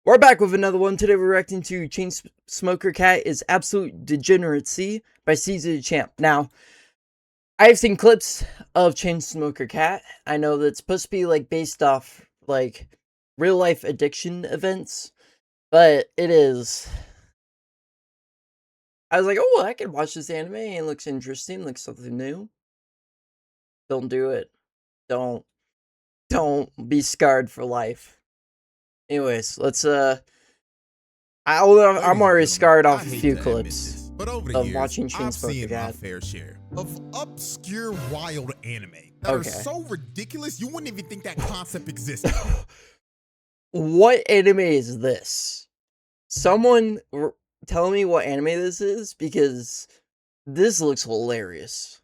We're back with another one. Today we're reacting to Chainsmoker Cat Is Absolute Degeneracy by dachamp. Now, I've seen clips of Chainsmoker Cat. I know that it's supposed to be like based off like real life addiction events, but it is. I was like, oh, I could watch this anime. It looks interesting. Looks something new. Don't do it. Don't be scarred for life. Anyways, let's I'm already scarred off a few clips of watching Chainsmoker Cat. Fair share of obscure, wild anime that are so ridiculous you wouldn't even think that concept existed. What anime is this? Someone tell me what anime this is, because this looks hilarious.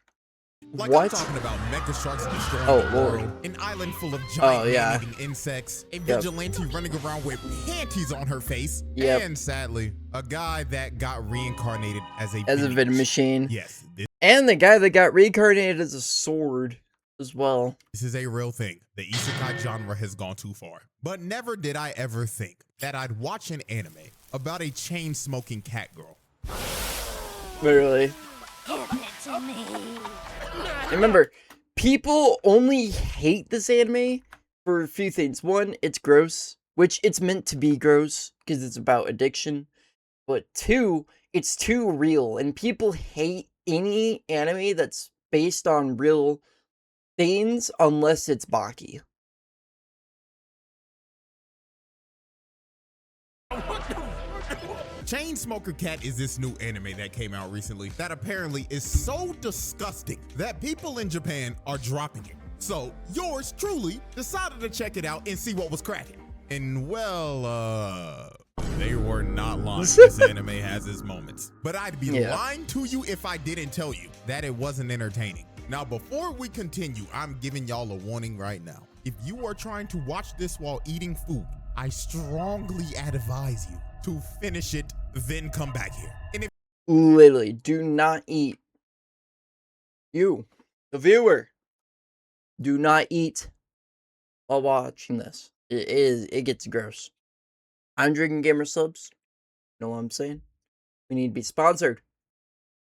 Like what? I'm talking about mecha sharks destroying the world, an island full of giant eating insects, a vigilante running around with panties on her face, and sadly, a guy that got reincarnated as a vending machine. Yes. And the guy that got reincarnated as a sword as well. This is a real thing. The isekai genre has gone too far. But never did I ever think that I'd watch an anime about a chain-smoking cat girl. Literally. Give it to me. Remember, people only hate this anime for a few things. One, it's gross, which it's meant to be gross because it's about addiction. But two, it's too real, and people hate any anime that's based on real things unless it's Baki. Chainsmoker Cat is this new anime that came out recently that apparently is so disgusting that people in Japan are dropping it. So yours truly decided to check it out and see what was cracking. And well, they were not lying. This anime has its moments. But I'd be lying to you if I didn't tell you that it wasn't entertaining. Now, before we continue, I'm giving y'all a warning right now. If you are trying to watch this while eating food, I strongly advise you to finish it, then come back here. And if literally, do not eat. You, the viewer, do not eat while watching this. It gets gross. I'm drinking gamer subs. You know what I'm saying? We need to be sponsored.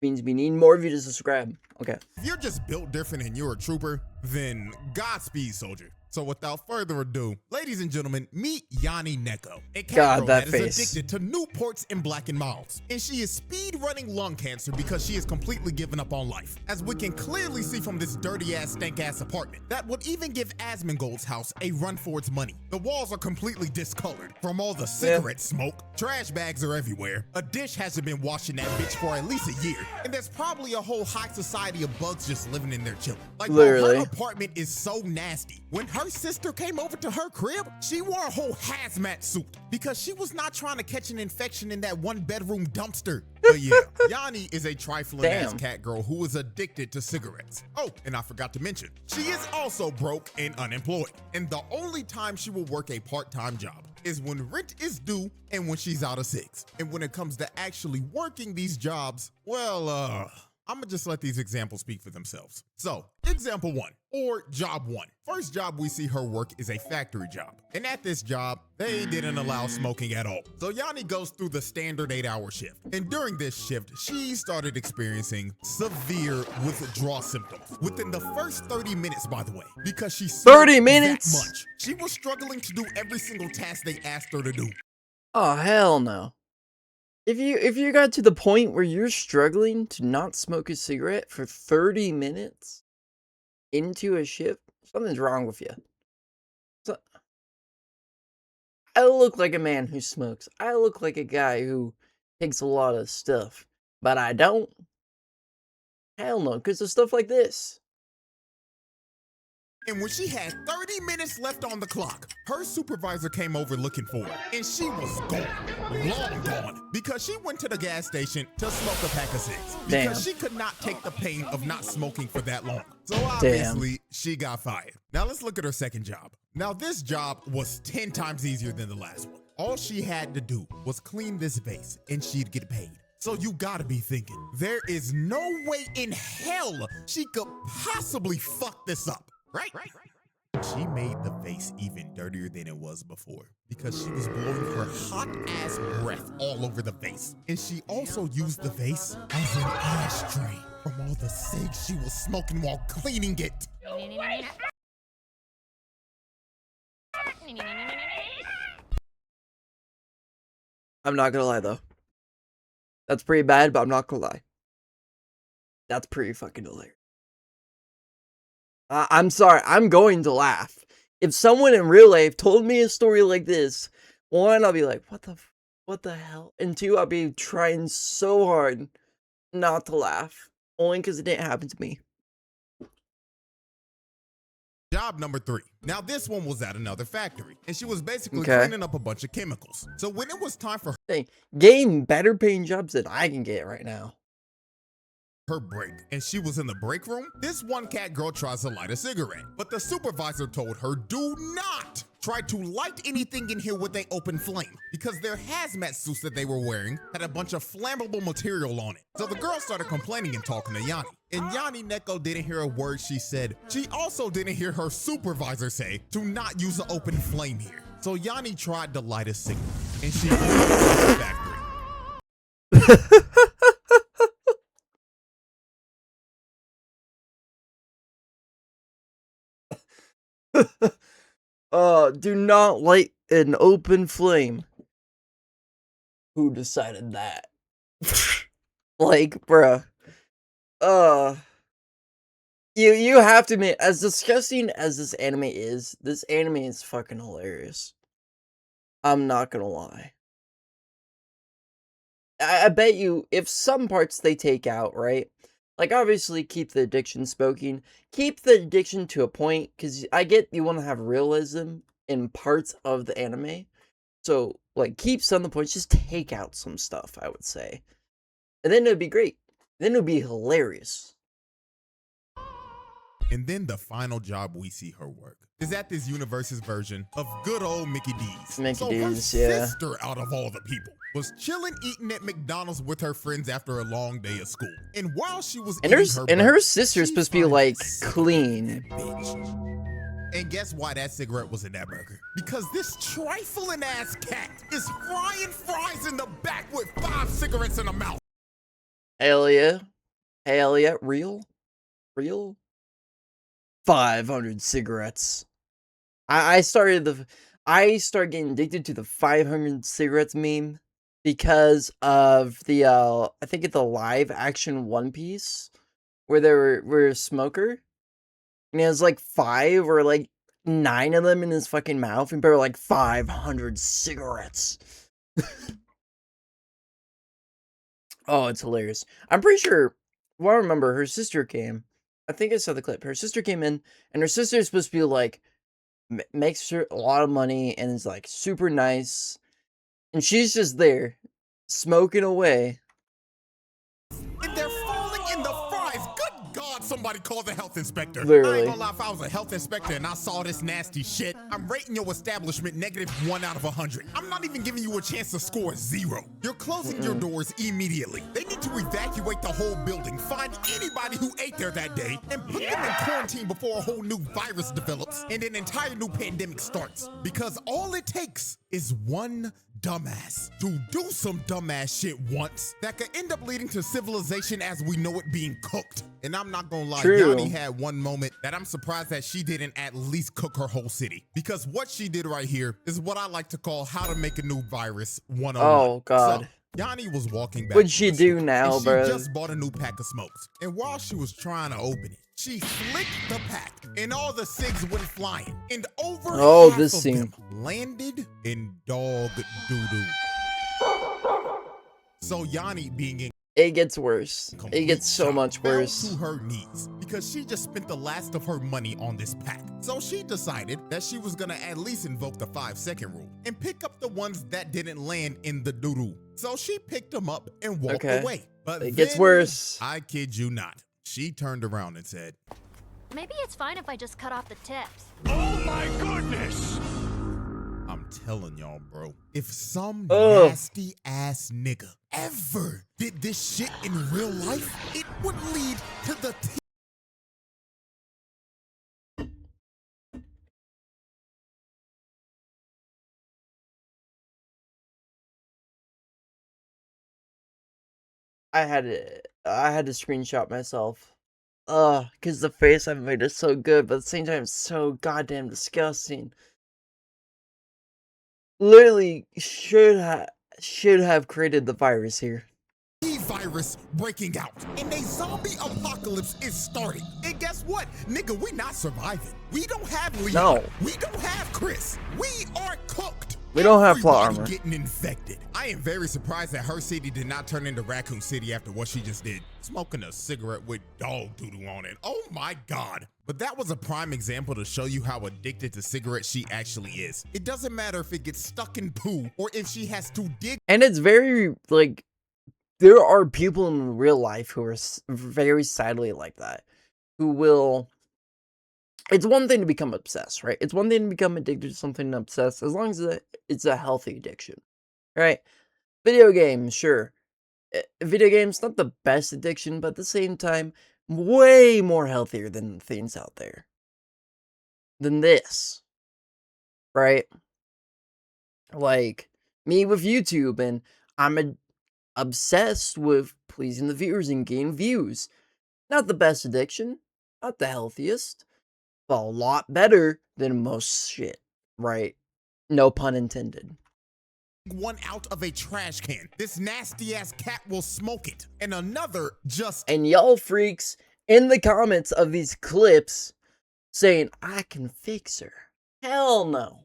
Means we need more of you to subscribe. Okay. If you're just built different and you're a trooper, then Godspeed, soldier. So without further ado, ladies and gentlemen, meet Yanni Neko, a cat girl that is addicted to Newports and Black and Milds. And she is speed running lung cancer because she has completely given up on life. As we can clearly see from this dirty ass, stank ass apartment that would even give Asmongold's house a run for its money. The walls are completely discolored from all the cigarette smoke. Trash bags are everywhere. A dish hasn't been washing that bitch for at least a year. And there's probably a whole high society of bugs just living in there chilling. Like, her apartment is so nasty. When her sister came over to her crib, she wore a whole hazmat suit because she was not trying to catch an infection in that one bedroom dumpster. But yeah, Yanni is a trifling ass cat girl who is addicted to cigarettes. Oh, and I forgot to mention, she is also broke and unemployed. And the only time she will work a part-time job is when rent is due and when she's out of six. And when it comes to actually working these jobs, well, I'm gonna just let these examples speak for themselves. So, example one, or job one. First job we see her work is a factory job. And at this job, they didn't allow smoking at all. So Yanni goes through the standard 8-hour shift. And during this shift, she started experiencing severe withdrawal symptoms within the first 30 minutes, by the way, because she 30 minutes that much. She was struggling to do every single task they asked her to do. Oh, hell no. If you got to the point where you're struggling to not smoke a cigarette for 30 minutes into a shift, something's wrong with you. So, I look like a man who smokes. I look like a guy who takes a lot of stuff, but I don't. Hell no, because of stuff like this. And when she had 30 minutes left on the clock, her supervisor came over looking for her. And she was gone, long gone, because she went to the gas station to smoke a pack of cigs. Because she could not take the pain of not smoking for that long. So obviously, she got fired. Now let's look at her second job. Now this job was 10 times easier than the last one. All she had to do was clean this vase and she'd get paid. So you gotta be thinking, there is no way in hell she could possibly fuck this up. Right. She made the vase even dirtier than it was before because she was blowing her hot-ass breath all over the vase. And she also used the vase as an ashtray from all the cigs she was smoking while cleaning it. I'm not gonna lie, though. That's pretty bad, but I'm not gonna lie. That's pretty fucking hilarious. I'm sorry, I'm going to laugh. If someone in real life told me a story like this, one, I'll be like, what the hell? And two, I'll be trying so hard not to laugh. Only because it didn't happen to me. Job number 3. Now this one was at another factory, and she was basically cleaning up a bunch of chemicals. So when it was time for hey, getting better paying jobs than I can get right now. Her break, and she was in the break room, this one cat girl tries to light a cigarette, but the supervisor told her, do not try to light anything in here with an open flame, because their hazmat suits that they were wearing had a bunch of flammable material on it. So the girl started complaining and talking to Yanni, and Yanni Neko didn't hear a word she said. She also didn't hear her supervisor say to not use an open flame here. So Yanni tried to light a cigarette, and she the factory. Do not light an open flame. Who decided that? Like, bruh. You have to admit, as disgusting as this anime is fucking hilarious. I'm not gonna lie. I bet you, if some parts they take out, right? Like, obviously, keep the addiction smoking. Keep the addiction to a point, because I get you want to have realism in parts of the anime. So, like, keep some of the points. Just take out some stuff, I would say. And then it would be great. Then it would be hilarious. And then the final job we see her work is at this universe's version of good old Mickey D's. Her sister, out of all the people, was chilling eating at McDonald's with her friends after a long day of school. And while she was her sister's supposed to be like clean. And guess why that cigarette was in that burger? Because this trifling ass cat is frying fries in the back with 5 cigarettes in her mouth. Hell yeah. Hell yeah. Real? 500 cigarettes. I started getting addicted to the 500 cigarettes meme because of the I think it's the live action One Piece where there were a smoker and he has like 5 or like 9 of them in his fucking mouth and people are like 500 cigarettes. Oh, it's hilarious. I'm pretty sure, well, I remember her sister came. I think I saw the clip. Her sister came in, and her sister is supposed to be like, makes her a lot of money and is like super nice. And she's just there, smoking away. And they're falling in the fries. Good God, somebody call the health inspector. Literally. I ain't gonna lie, if I was a health inspector and I saw this nasty shit, I'm rating your establishment -1 out of 100. I'm not even giving you a chance to score 0. You're closing your doors immediately. They need to evacuate the whole building, find anybody who ate there that day, and put them in quarantine before a whole new virus develops and an entire new pandemic starts. Because all it takes is one dumbass to do some dumbass shit once that could end up leading to civilization as we know it being cooked. And I'm not gonna lie, Yanni had one moment that I'm surprised that she didn't at least cook her whole city. Because what she did right here is what I like to call how to make a new virus 101. Oh, God. So, Yanni was walking back. What'd she do now, bro? She just bought a new pack of smokes. And while she was trying to open it, she flicked the pack, and all the cigs went flying. And over half of them landed in dog doo-doo. So Yanni being in it gets worse. It gets so much worse. To her knees because she just spent the last of her money on this pack. So she decided that she was gonna at least invoke the 5-second rule and pick up the ones that didn't land in the doo-doo. So she picked them up and walked away. But it gets worse. I kid you not. She turned around and said, Maybe it's fine if I just cut off the tips. Oh my goodness! I'm telling y'all, bro. If some nasty ass nigga ever did this shit in real life, it would lead to the I had to screenshot myself. Cause the face I made is so good, but at the same time, it's so goddamn disgusting. Literally should have created the virus here. Virus breaking out and a zombie apocalypse is starting. And guess what, nigga? We not surviving. We don't have Leon. No. We don't have Chris. We are cooked. We don't have plot armor. Getting infected. I am very surprised that her city did not turn into Raccoon City after what she just did. Smoking a cigarette with dog doodle on it. Oh my God. But that was a prime example to show you how addicted to cigarettes she actually is. It doesn't matter if it gets stuck in poo or if she has to dig. And it's very, like, there are people in real life who are very sadly like that, who will, it's one thing to become obsessed, right? It's one thing to become addicted to something and obsessed, as long as it's a healthy addiction, right? Video games, sure. Video games, not the best addiction, but at the same time, way more healthier than things out there. Than this, right? Like, me with YouTube, and I'm obsessed with pleasing the viewers and gaining views. Not the best addiction, not the healthiest, but a lot better than most shit, right? No pun intended. One out of a trash can. This nasty ass cat will smoke it. And another just. And y'all freaks in the comments of these clips saying, I can fix her. Hell no.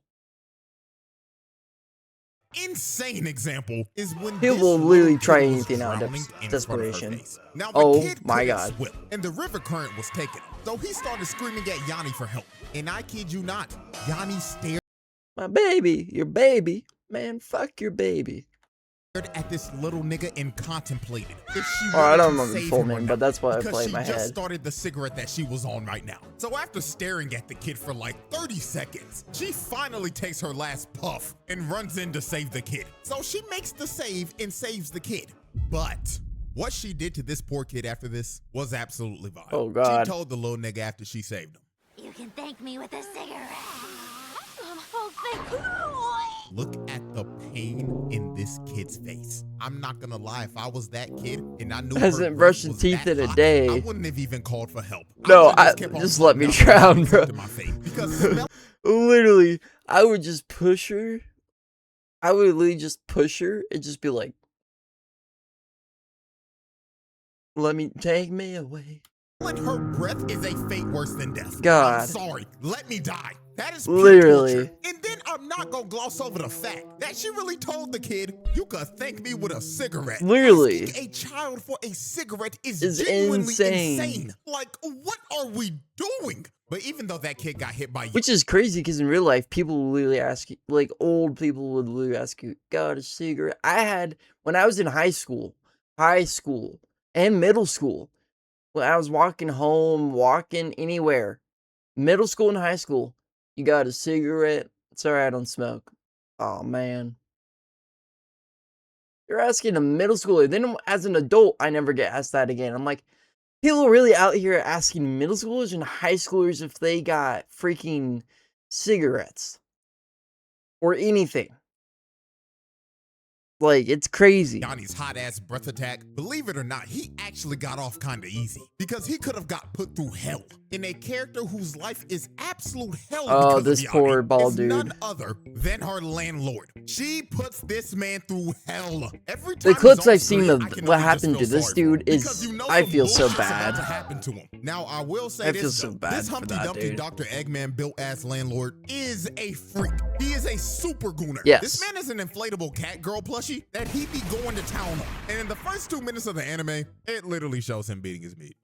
Insane example is when he will literally try anything out of desperation. Now, oh my God. Swim, and the river current was taken. So he started screaming at Yanni for help. And I kid you not, Yanni stared. My baby, your baby. Man, fuck your baby. At this little nigga and contemplated if she I don't remember the full name, but that's what I play in my head. She just started the cigarette that she was on right now. So after staring at the kid for like 30 seconds, she finally takes her last puff and runs in to save the kid. So she makes the save and saves the kid. But what she did to this poor kid after this was absolutely vile. Oh God. She told the little nigga after she saved him, "You can thank me with a cigarette." Oh, thank you. Look at the pain in this kid's face. I'm not gonna lie, if I was that kid and I knew hasn't brushed his teeth in a day, I wouldn't have even called for help. No, just let me drown, bro. Literally, I would just push her. I would literally just push her and just be like, take me away. Her breath is a fate worse than death. God. I'm sorry, let me die. That is literally torture. And then I'm not gonna gloss over the fact that she really told the kid, you could thank me with a cigarette. Literally. Asking a child for a cigarette is genuinely insane. Like, what are we doing? But even though that kid got hit by you. Which is crazy, because in real life, people will literally ask you, like, old people would literally ask you, got a cigarette? I had, when I was in high school, and middle school, when I was walking home, walking anywhere, middle school and high school, you got a cigarette? Sorry, I don't smoke. Oh, man. You're asking a middle schooler. Then as an adult, I never get asked that again. I'm like, people are really out here asking middle schoolers and high schoolers if they got freaking cigarettes. Or anything. Like, it's crazy. Yanni's hot-ass breath attack, believe it or not, he actually got off kinda easy. Because he could have got put through hell. In a character whose life is absolute hell. Oh, this poor bald dude. None other than her landlord. She puts this man through hell. Every time the clips I've seen of what happened to this dude is, I feel so bad. To him. Now, I will say this, so bad this Humpty Dumpty dude. Dr. Eggman built-ass landlord is a freak. He is a super gooner. Yes. This man is an inflatable cat girl plushie that he be going to town on. And in the first 2 minutes of the anime, it literally shows him beating his meat.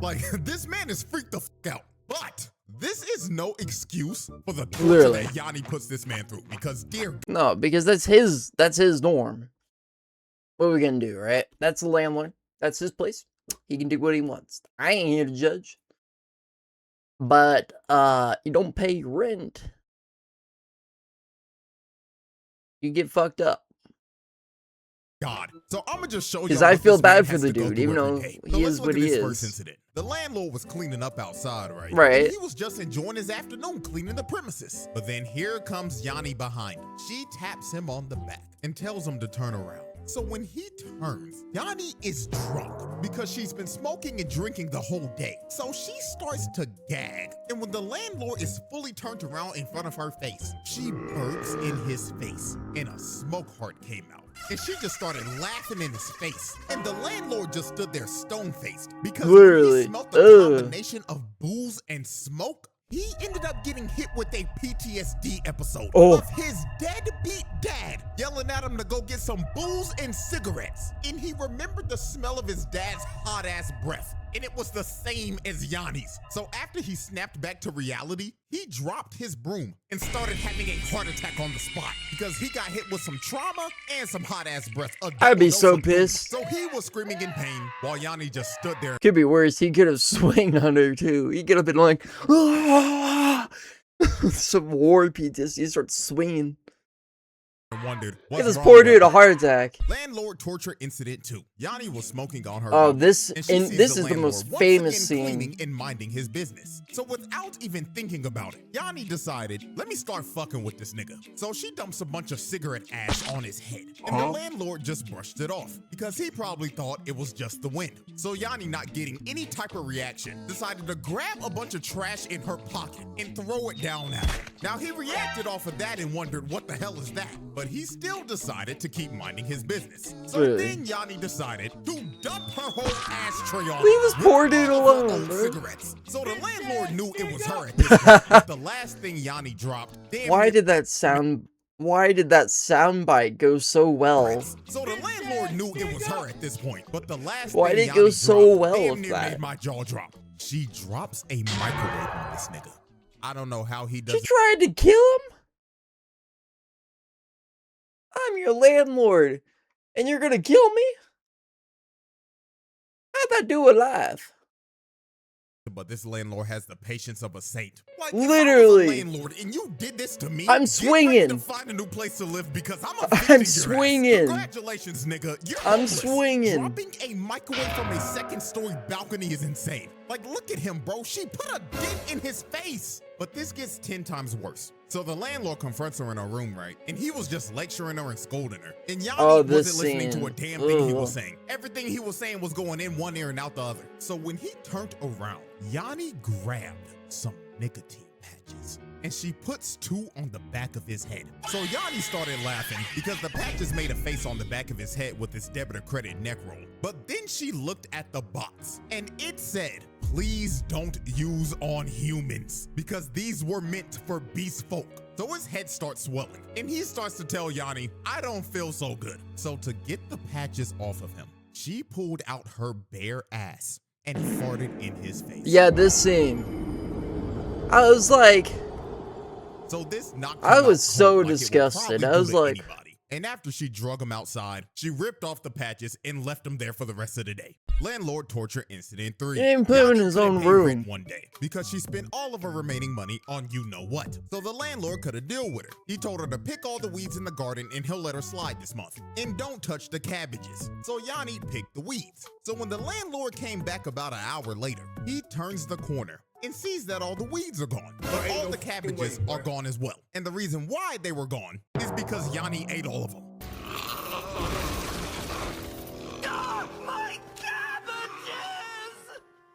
Like, this man is freaked the fuck out. But this is no excuse for the torture that Yanni puts this man through. Because, dear... No, because that's his norm. What are we gonna do, right? That's the landlord. That's his place. He can do what he wants. I ain't here to judge. But, you don't pay rent, you get fucked up. God. So I'm gonna just show you. Because I feel bad for the dude, even though he is what he is. First incident. The landlord was cleaning up outside, right? Right. And he was just enjoying his afternoon cleaning the premises. But then here comes Yanni behind him. She taps him on the back and tells him to turn around. So when he turns, Yanni is drunk because she's been smoking and drinking the whole day. So she starts to gag. And when the landlord is fully turned around in front of her face, she burps in his face and a smoke heart came out. And she just started laughing in his face. And the landlord just stood there stone-faced because when he smelled the combination of booze and smoke, he ended up getting hit with a PTSD episode of his deadbeat dad yelling at him to go get some booze and cigarettes. And he remembered the smell of his dad's hot-ass breath, and it was the same as Yanni's. So after he snapped back to reality, he dropped his broom and started having a heart attack on the spot because he got hit with some trauma and some hot-ass breath. I'd be so pissed. So he was screaming in pain while Yanni just stood there. Could be worse. He could have swung on her too. He could have been like, ah! Some war PTSD. He starts swinging. And wondered, give this poor dude a heart attack. Landlord torture incident 2. Yanni was smoking on her. Oh, this is the most famous scene. Cleaning and minding his business. So without even thinking about it, Yanni decided, let me start fucking with this nigga. So she dumps a bunch of cigarette ash on his head. And the landlord just brushed it off because he probably thought it was just the wind. So Yanni, not getting any type of reaction, decided to grab a bunch of trash in her pocket and throw it down at her. Now he reacted off of that and wondered, what the hell is that? But he still decided to keep minding his business. So then Yanni decided to dump her whole ashtray on. Leave this poor dude alone, bro. Cigarettes. So the landlord knew it was her at this point. But the last thing Yanni dropped. Why did that soundbite go so well? So the landlord knew it was her at this point. But the last Why thing did it go so well with that? that? My jaw drop. She drops a microwave on this nigga. I don't know how he does. She tried to kill him? I'm your landlord, and you're gonna kill me? How'd that do alive? But this landlord has the patience of a saint. Like, literally, if I was a landlord and you did this to me, I'm swinging. To find a new place to live because I'm swinging. Congratulations, nigga. I'm swinging. Dropping a microwave from a second-story balcony is insane. Like, look at him, bro. She put a dent in his face. But this gets 10 times worse. So the landlord confronts her in her room, right? And he was just lecturing her and scolding her. And Yanni wasn't listening to a damn thing he was saying. Everything he was saying was going in one ear and out the other. So when he turned around, Yanni grabbed some nicotine patches and she puts 2 on the back of his head. So Yanni started laughing because the patches made a face on the back of his head with his debit or credit neck roll. But then she looked at the box and it said, please don't use on humans because these were meant for beast folk. So his head starts swelling and he starts to tell Yanni, I don't feel so good. So to get the patches off of him, she pulled out her bare ass and farted in his face. Yeah, this scene. I was like, so this knocked I was so disgusted. I was like, and after she drug him outside, she ripped off the patches and left him there for the rest of the day. Landlord torture incident 3. He didn't put him in his own room one day because she spent all of her remaining money on you know what. So the landlord cut a deal with her. He told her to pick all the weeds in the garden and he'll let her slide this month. And don't touch the cabbages. So Yanni picked the weeds. So when the landlord came back about an hour later, he turns the corner and sees that all the weeds are gone, but all the cabbages are gone as well. And the reason why they were gone is because Yanni ate all of them. My cabbages!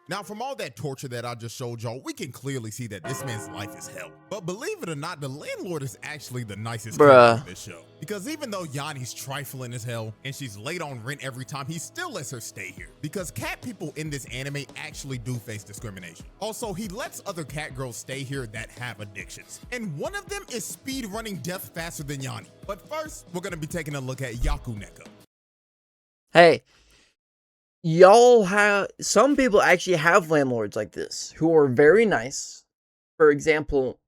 Now, from all that torture that I just showed y'all, we can clearly see that this man's life is hell. But believe it or not, the landlord is actually the nicest character in this show. Because even though Yanni's trifling as hell and she's late on rent every time, he still lets her stay here. Because cat people in this anime actually do face discrimination. Also, he lets other cat girls stay here that have addictions. And one of them is speed running death faster than Yanni. But first, we're going to be taking a look at Yaku Neko. Hey, y'all have, some people actually have landlords like this who are very nice. For example,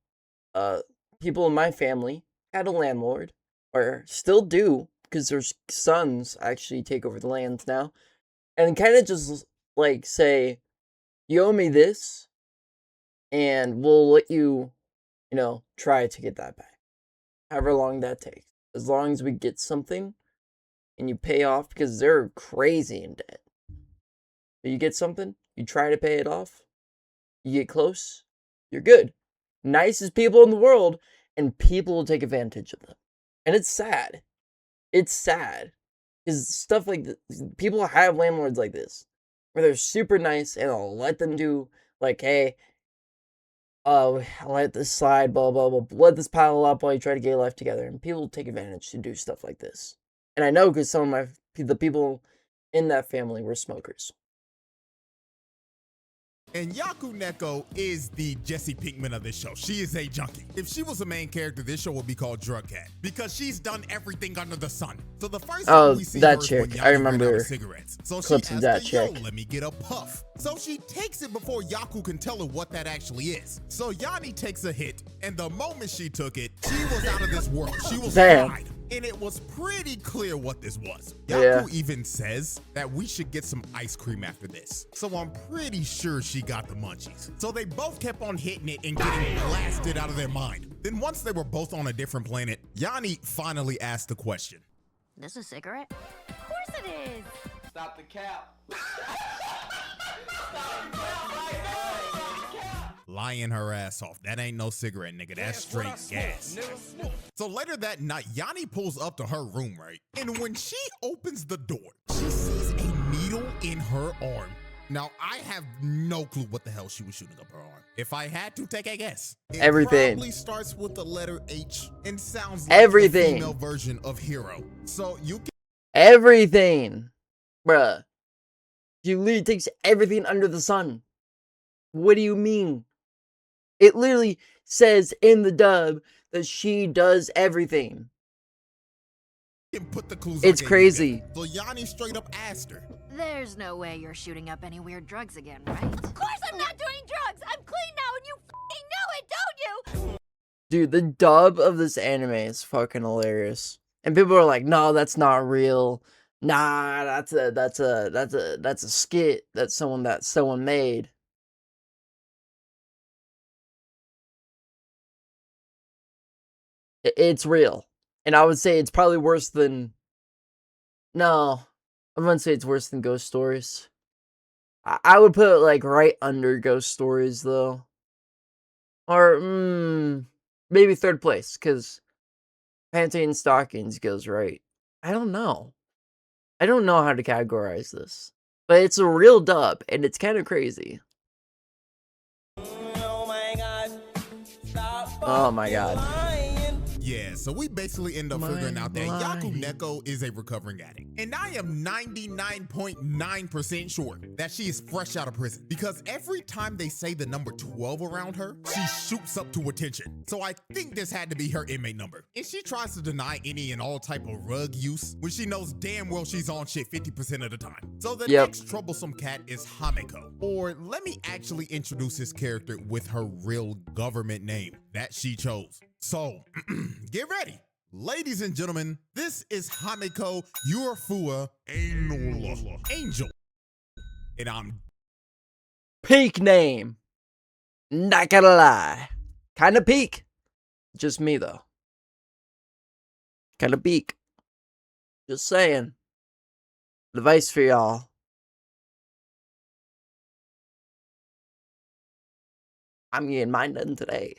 people in my family had a landlord, or still do, because their sons actually take over the lands now, and kind of just like say, you owe me this, and we'll let you, you know, try to get that back. However long that takes. As long as we get something, and you pay off, because they're crazy in debt. But you get something, you try to pay it off, you get close, you're good. Nicest people in the world, and people will take advantage of them. And it's sad. It's sad. Is stuff like this, people have landlords like this, where they're super nice and they'll let them do, like, hey, let this slide, blah, blah, blah, let this pile up while you try to get life together. And people take advantage to do stuff like this. And I know because some of the people in that family were smokers. And Yaku Neko is the Jesse Pinkman of this show. She is a junkie. If she was a main character, this show would be called Drug Cat because she's done everything under the sun. So the first time we see that her is chick. when Yanni I remember ran out of cigarettes. So she clips of that asked her, chick. yo, let me get a puff. So she takes it before Yaku can tell her what that actually is. So Yanni takes a hit, and the moment she took it, she was out of this world. She was fried. And it was pretty clear what this was. Yaku even says that we should get some ice cream after this. So I'm pretty sure she got the munchies. So they both kept on hitting it and getting blasted out of their mind. Then once they were both on a different planet, Yanni finally asked the question. This a cigarette? Of course it is. Stop the cap. Lying her ass off. That ain't no cigarette, nigga. That's straight gas. So later that night, Yanni pulls up to her room, right? And when she opens the door, she sees a needle in her arm. Now, I have no clue what the hell she was shooting up her arm. If I had to take a guess, it probably starts with the letter H and sounds like the female version of hero. So you can everything, bruh. She literally takes everything under the sun. What do you mean? It literally says in the dub that she does everything. Put the clues it's crazy. So Yanni straight up asked her. There's no way you're shooting up any weird drugs again, right? Of course I'm not doing drugs! I'm clean now and you f***ing know it, don't you? Dude, the dub of this anime is fucking hilarious. And people are like, no, that's not real. Nah, that's a skit that someone made. It's real. And I would say it's probably worse than... No. I'm gonna say it's worse than Ghost Stories. I would put it, like, right under Ghost Stories, though. Or, maybe third place, because Panty Stockings goes right. I don't know. I don't know how to categorize this. But it's a real dub, and it's kind of crazy. Oh my god. Yeah, so we basically end up figuring out that Yaku Neko is a recovering addict. And I am 99.9% sure that she is fresh out of prison. Because every time they say the number 12 around her, she shoots up to attention. So I think this had to be her inmate number. And she tries to deny any and all type of rug use when she knows damn well she's on shit 50% of the time. So the next troublesome cat is Hameko. Or let me actually introduce this character with her real government name that she chose. So, get ready. Ladies and gentlemen, this is Hameko Urafua Angel. And I'm... Peak name. Not gonna lie. Kinda peak. Just me, though. Kinda peak. Just saying. Advice for y'all. I'm getting mine done today.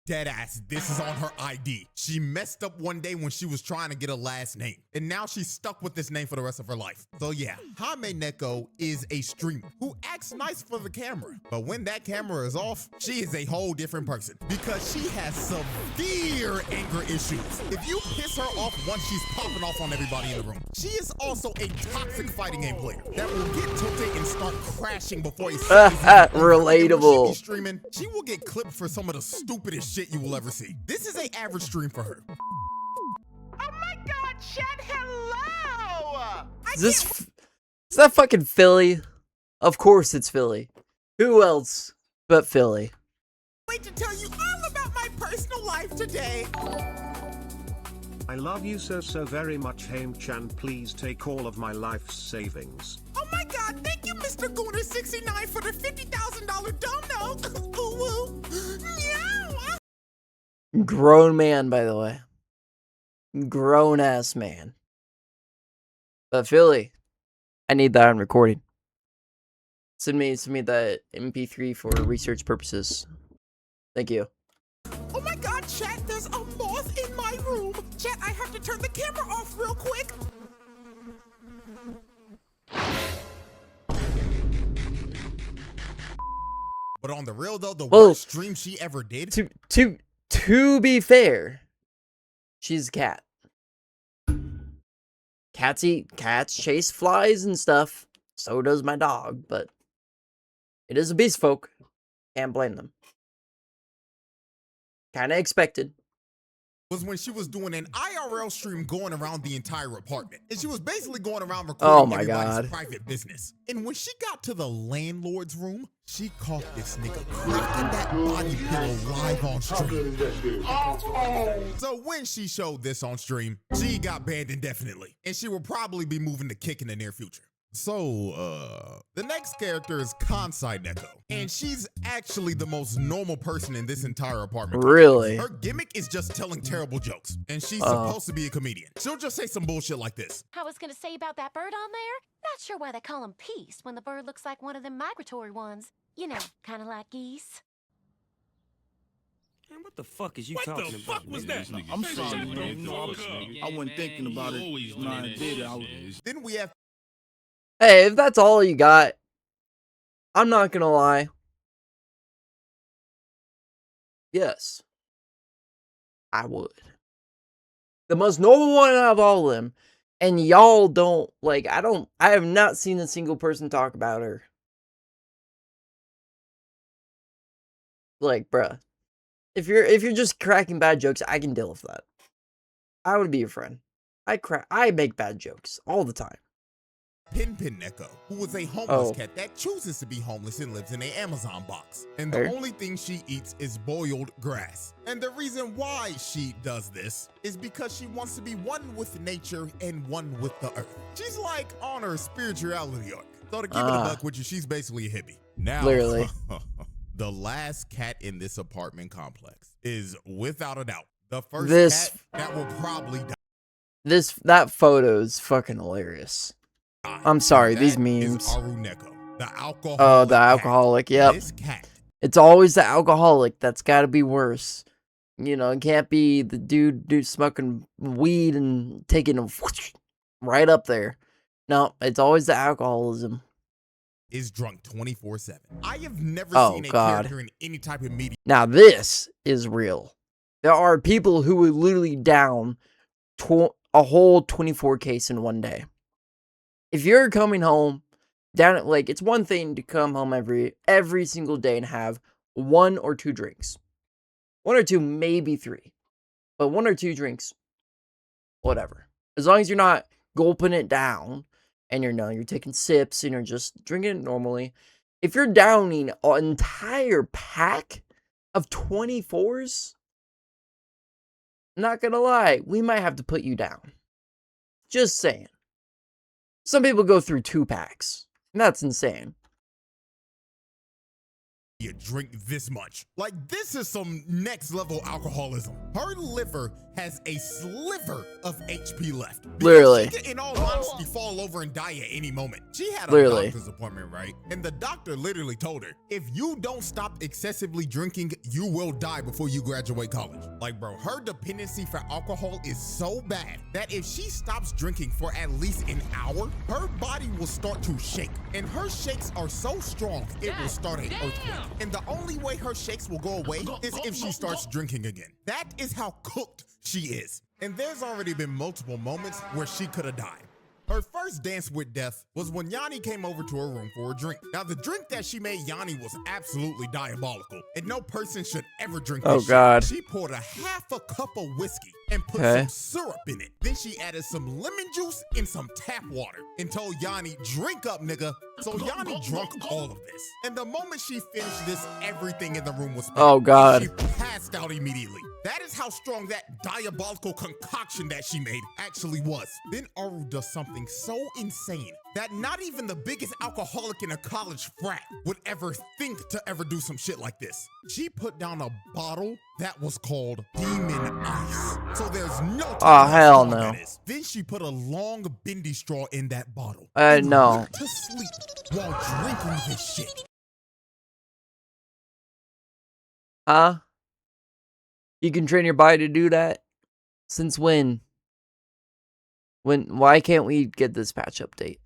Deadass, this is on her ID. She messed up one day when she was trying to get a last name. And now she's stuck with this name for the rest of her life. So yeah, Hame Neko is a streamer who acts nice for the camera. But when that camera is off, she is a whole different person. Because she has severe anger issues. If you piss her off once, she's popping off on everybody in the room. She is also a toxic fighting game player that will get tilted and start crashing before he relatable. When she be streaming, she will get clipped for some of the stupidest shit you will ever see. This is an average stream for her. Oh my god, chat, hello! Is that fucking Philly? Of course it's Philly. Who else but Philly? Wait to tell you all about my personal life today. I love you so very much, Haim-chan. Please take all of my life savings. Oh my god, thank you, Mr. Gooner69 for the $50,000 dono. Ooh, woo. Meow. Grown man, by the way. Grown ass man. But Philly, I need that on recording. Send me that MP3 for research purposes. Thank you. Oh my god, chat, there's a moth in my room. Chat, I have to turn the camera off real quick. But on the real though, the worst stream she ever did. To be fair, she's a cat. Cats eat cats, chase flies and stuff. So does my dog, but it is a beast folk. Can't blame them. Kinda expected. Was when she was doing an IRL stream going around the entire apartment. And she was basically going around Oh recording my everybody's God. private business. And when she got to the landlord's room, she caught this nigga cracking that body pillow live on stream. So when she showed this on stream, she got banned indefinitely. And she will probably be moving to Kick in the near future. So, the next character is Kansai Neko, and she's actually the most normal person in this entire apartment. Really? Her gimmick is just telling terrible jokes, and she's supposed to be a comedian. She'll just say some bullshit like this. I was gonna say about that bird on there, not sure why they call him Peace when the bird looks like one of them migratory ones. You know, kind of like geese. Man, what the fuck is you talking about? What the fuck was that? I'm sorry, man. I wasn't thinking about it when I did it. Then we have Hey, if that's all you got, I'm not gonna lie. Yes, I would. The most normal one out of all of them, and y'all don't, like, I have not seen a single person talk about her. Like, bruh, if you're just cracking bad jokes, I can deal with that. I would be your friend. I make bad jokes all the time. Pin Neko, who was a homeless cat that chooses to be homeless and lives in an Amazon box. And the only thing she eats is boiled grass. And the reason why she does this is because she wants to be one with nature and one with the earth. She's like on her spirituality arc. So to keep it a buck with you, she's basically a hippie. Now, Clearly. The last cat in this apartment complex is without a doubt the first cat that will probably die. That photo is fucking hilarious. I'm sorry, these memes. Neko, the alcoholic. Oh, the alcoholic. Cat. Yep. This cat. It's always the alcoholic. That's got to be worse. You know, it can't be the dude smoking weed and taking a right up there. No, it's always the alcoholism. Is drunk 24/7. I have never seen a character in any type of media. Now this is real. There are people who would literally down a whole 24 case in one day. If you're coming home, it's one thing to come home every single day and have 1 or 2 drinks. 1 or 2, maybe 3. But 1 or 2 drinks, whatever. As long as you're not gulping it down and you're taking sips and you're just drinking it normally. If you're downing an entire pack of 24s, not gonna lie, we might have to put you down. Just saying. Some people go through 2 packs. And that's insane. You drink this much. Like, this is some next level alcoholism. Her liver has a sliver of HP left. Literally. She could, in all honesty, fall over and die at any moment. She had a doctor's appointment, right? And the doctor literally told her, if you don't stop excessively drinking, you will die before you graduate college. Like, bro, her dependency for alcohol is so bad that if she stops drinking for at least an hour, her body will start to shake. And her shakes are so strong, it will start an earthquake. And the only way her shakes will go away is if she starts drinking again. That is how cooked she is. And there's already been multiple moments where she could have died. Her first dance with death was when Yanni came over to her room for a drink. Now, the drink that she made Yanni was absolutely diabolical, and no person should ever drink this God. shit. She poured a half a cup of whiskey and put some syrup in it. Then she added some lemon juice and some tap water and told Yanni, drink up, nigga. So Yanni drunk all of this. And the moment she finished this, everything in the room was spent. Oh, God. She passed out immediately. That is how strong that diabolical concoction that she made actually was. Then Aru does something so insane that not even the biggest alcoholic in a college frat would ever think to ever do some shit like this. She put down a bottle that was called Demon Ice. So there's no hell no. Then she put a long bendy straw in that bottle. No. To sleep while drinking this shit. Huh? You can train your body to do that? Since when? Why can't we get this patch update?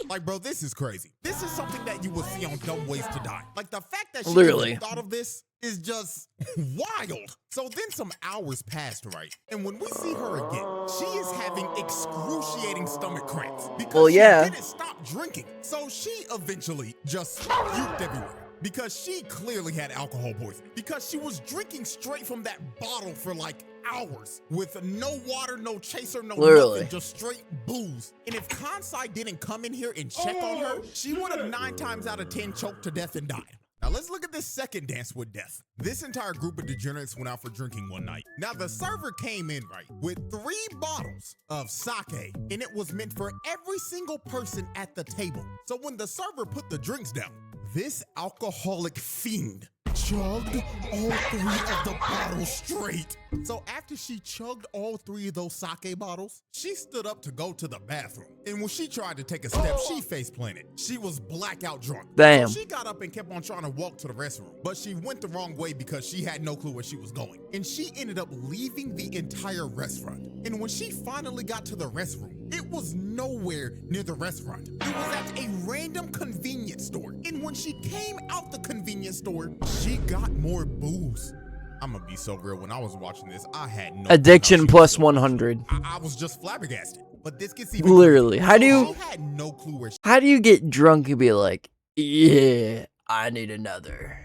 Like, bro, this is crazy. This is something that you will see on Dumb Ways to Die. Like, the fact that she Literally even thought of this is just wild. So then some hours passed, right? And when we see her again, she is having excruciating stomach cramps because she didn't stop drinking. So she eventually just puked everywhere. Because she clearly had alcohol poisoning. Because she was drinking straight from that bottle for like hours with no water, no chaser, no nothing, just straight booze. And if Kansai didn't come in here and check on her, she would have 9 times out of 10 choked to death and died. Now let's look at this second dance with death. This entire group of degenerates went out for drinking one night. Now the server came in, right, with 3 bottles of sake, and it was meant for every single person at the table. So when the server put the drinks down, this alcoholic fiend chugged all 3 of the bottles straight. So after she chugged all 3 of those sake bottles, she stood up to go to the bathroom. And when she tried to take a step, she face planted. She was blackout drunk. Damn. So she got up and kept on trying to walk to the restroom, but she went the wrong way because she had no clue where she was going. And she ended up leaving the entire restaurant. And when she finally got to the restroom, it was nowhere near the restaurant. It was at a random convenience store. And when she came out the convenience store, she got more booze. I'm gonna be so real. When I was watching this, I had no addiction plus 100. I was just flabbergasted. But this gets even literally. How do you get drunk and be like, yeah, I need another.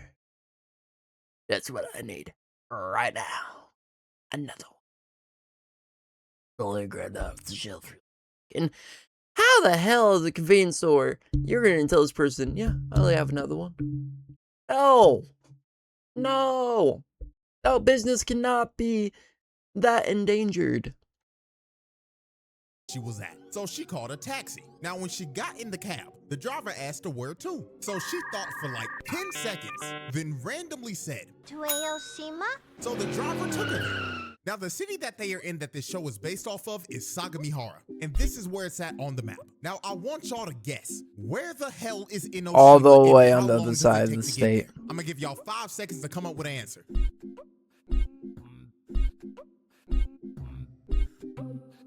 That's what I need right now. Another one. Only grab that off the shelf. And how the hell is a convenience store? You're gonna tell this person, yeah, I only have another one. No. No. No, business cannot be that endangered. She was at. So she called a taxi. Now, when she got in the cab, the driver asked her where to. So she thought for like 10 seconds, then randomly said, To Aoshima? So the driver took her there. Now, the city that they are in that this show is based off of is Sagamihara. And this is where it's at on the map. Now, I want y'all to guess, where the hell is Inoshima? All the way on the other side of the state. I'm gonna give y'all 5 seconds to come up with an answer.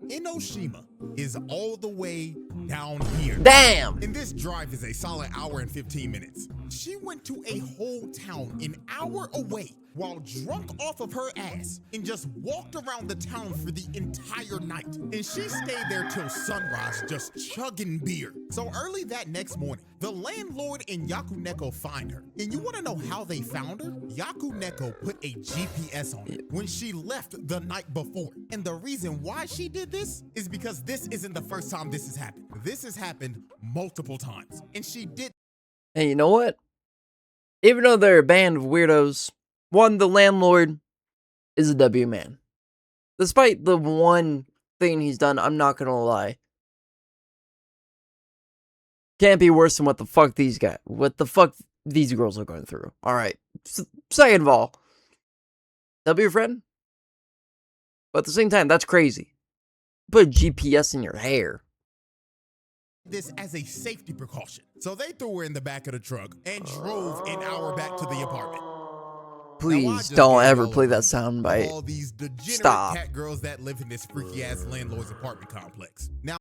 Inoshima is all the way down here. Damn! And this drive is a solid hour and 15 minutes. She went to a whole town an hour away while drunk off of her ass and just walked around the town for the entire night. And she stayed there till sunrise just chugging beer. So early that next morning, the landlord and Yakuneko find her. And you want to know how they found her? Yakuneko put a GPS on her when she left the night before. And the reason why she did this is because this isn't the first time this has happened. This has happened multiple times. And she did. Hey, you know what? Even though they're a band of weirdos, one, the landlord is a W man. Despite the one thing he's done, I'm not gonna lie. Can't be worse than what the fuck these girls are going through. Alright. Second of all, W friend? But at the same time, that's crazy. Put a GPS in your hair. This as a safety precaution. So they threw her in the back of the truck and drove an hour back to the apartment. Please don't ever play that soundbite. All these degenerate Stop. cat girls that live in this freaky ass landlord's apartment complex. Now,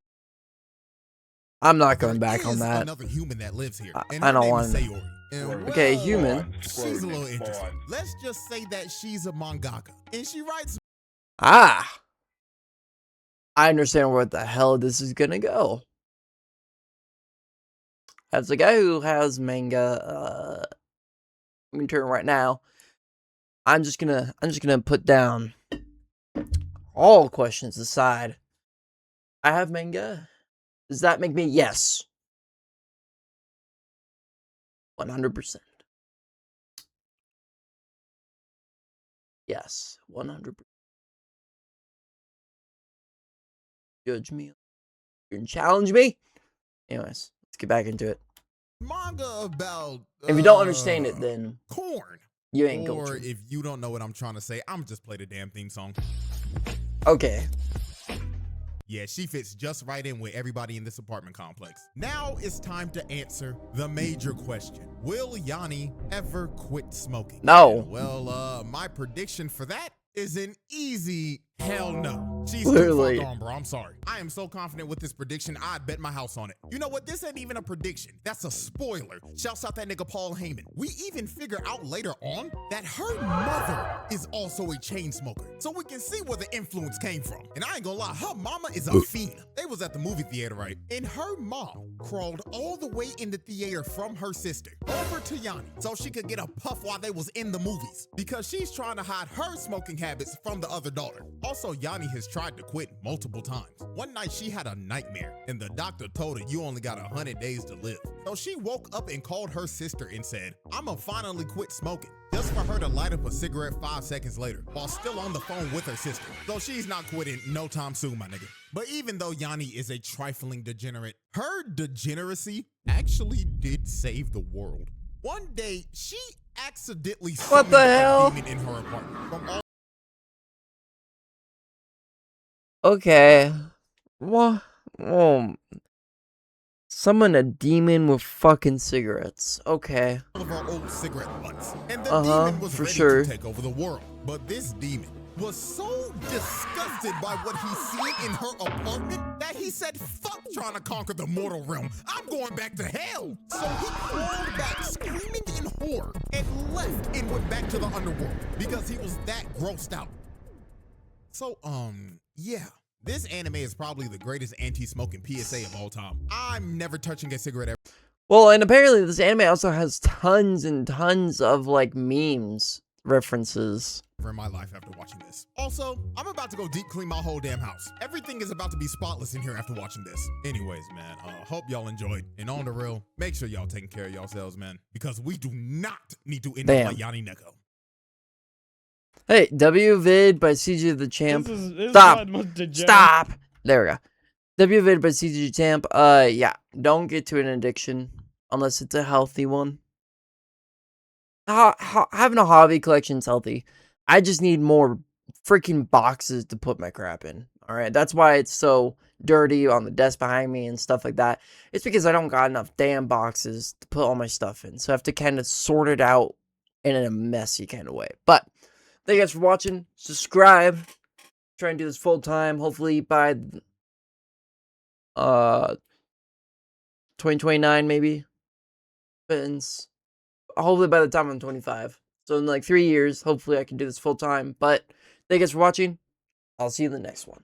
I'm not going back on that. Another human that lives here. I don't want to. Okay, human. She's a little interesting. Let's just say that she's a mangaka and she writes. Ah, I understand where the hell this is gonna go. As a guy who has manga, I'm turn right now. I'm just gonna put down all questions aside. I have manga. Does that make me yes? 100%. Yes, 100%. Judge me. You can challenge me. Anyways, let's get back into it. Manga about. If you don't understand it, then corn. You ain't Or cultured. if you don't know what I'm trying to say, I'm just play the damn theme song. Okay. Yeah, she fits just right in with everybody in this apartment complex. Now it's time to answer the major question. Will Yanni ever quit smoking? No. Well, my prediction for that is an easy Hell no. She's Literally. too far gone, bro. I'm sorry. I am so confident with this prediction, I'd bet my house on it. You know what? This ain't even a prediction. That's a spoiler. Shouts out that nigga Paul Heyman. We even figure out later on that her mother is also a chain smoker. So we can see where the influence came from. And I ain't gonna lie, her mama is a fiend. They was at the movie theater, right? And her mom crawled all the way in the theater from her sister over to Yanni so she could get a puff while they was in the movies because she's trying to hide her smoking habits from the other daughter. Also, Yanni has tried to quit multiple times. One night she had a nightmare and the doctor told her you only got 100 days to live. So she woke up and called her sister and said, I'ma finally quit smoking. Just for her to light up a cigarette 5 seconds later while still on the phone with her sister. So she's not quitting no time soon, my nigga. But even though Yanni is a trifling degenerate, her degeneracy actually did save the world. One day, she accidentally summoned a demon in her apartment. From all Okay. What? Summon a demon with fucking cigarettes. Okay. of our old cigarette butts. And the demon was for ready sure. to take over the world. But this demon was so disgusted by what he seen in her apartment that he said, fuck trying to conquer the mortal realm. I'm going back to hell. So he crawled back screaming in horror and left and went back to the underworld because he was that grossed out. So, yeah. This anime is probably the greatest anti-smoking PSA of all time. I'm never touching a cigarette ever. Well, and apparently this anime also has tons and tons of, like, memes references In my life after watching this. Also, I'm about to go deep clean my whole damn house. Everything is about to be spotless in here after watching this. Anyways, man, hope y'all enjoyed. And on the real, make sure y'all taking care of yourselves, man, because we do not need to end up like Yanni Neko. Hey, WVid by CJ the Champ. This Stop. is what degenerate- Stop. There we go. WVid by CJ Champ. Yeah, don't get to an addiction unless it's a healthy one. Having a hobby collection is healthy. I just need more freaking boxes to put my crap in. All right, that's why it's so dirty on the desk behind me and stuff like that. It's because I don't got enough damn boxes to put all my stuff in. So I have to kind of sort it out in a messy kind of way. But thank you guys for watching. Subscribe. Try and do this full time. Hopefully by 2029 maybe. Depends. Hopefully by the time I'm 25. So in like 3 years, hopefully I can do this full time. But thank you guys for watching. I'll see you in the next one.